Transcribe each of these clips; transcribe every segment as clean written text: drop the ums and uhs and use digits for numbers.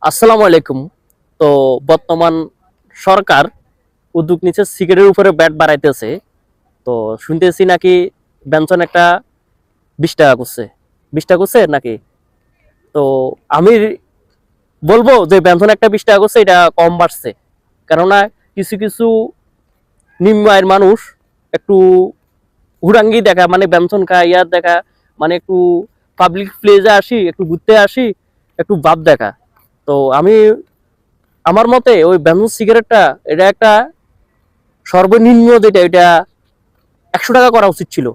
আসসালামু আলাইকুম। তো বর্তমান সরকার উদ্যোগ নিচ্ছে সিগারেটের উপরে ব্যাট বাড়াইতেছে। তো শুনতেছি নাকি বেনসন একটা 20 টাকা করছে, 20 টাকা করছে নাকি। তো আমি বলবো যে বেনসন একটা 20 টাকা করছে, এটা কম বাড়ছে। কেননা কিছু কিছু নিম্ন আয়ের মানুষ একটু হুড়াঙ্গি দেখা, মানে বেনসন খায়, ইয়ার দেখা, মানে একটু পাবলিক প্লেসে আসি, একটু ঘুরতে আসি, একটু ভাব দেখা। তো আমি আমার মতে ওই বেনসন সিগারেটটা এটা একটা সর্বনিম্ন যেটা এটা 100 টাকা করা উচিত ছিল।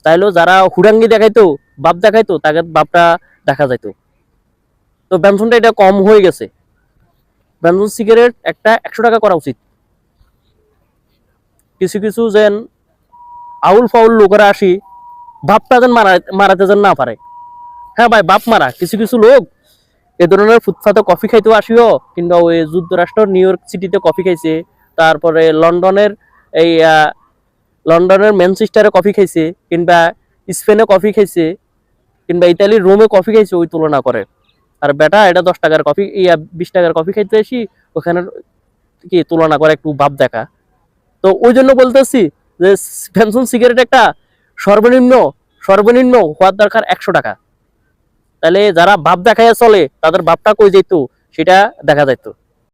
তাইলে যারা হুড়াঙ্গি দেখাইতো, বাপ দেখাইতো, তাকে বাপটা দেখা যাইতো। তো বেনসনটা এটা কম হয়ে গেছে। বেনসন সিগারেট একটা 100 টাকা করা উচিত। কিছু কিছু যেন আউল ফাউল লোকেরা আসি, বাপটা যেন মারাতে যেন না পারে। হ্যাঁ ভাই, বাপ মারা কিছু কিছু লোক এ ধরনের ফুটপাতে কফি খাইতেও আসিও, কিংবা ওই যুক্তরাষ্ট্র নিউ ইয়র্ক সিটিতে কফি খাইছে, তারপরে এই লন্ডনের ম্যানচেস্টারে কফি খাইছে, কিংবা স্পেনে কফি খাইছে, কিংবা ইতালির রোমে কফি খাইছে, ওই তুলনা করে। আর বেটা এটা 10 টাকার কফি, 20 টাকার কফি খাইতে আসি, ওখানে কি তুলনা করে একটু ভাব দেখা। তো ওই জন্য বলতেছি যে বেনসন সিগারেট একটা সর্বনিম্ন সর্বনিম্ন হওয়ার দরকার 100 টাকা। তাহলে যারা ভাব দেখাইয়া চলে তাদের ভাবটা কই যেত সেটা দেখা যাইতো।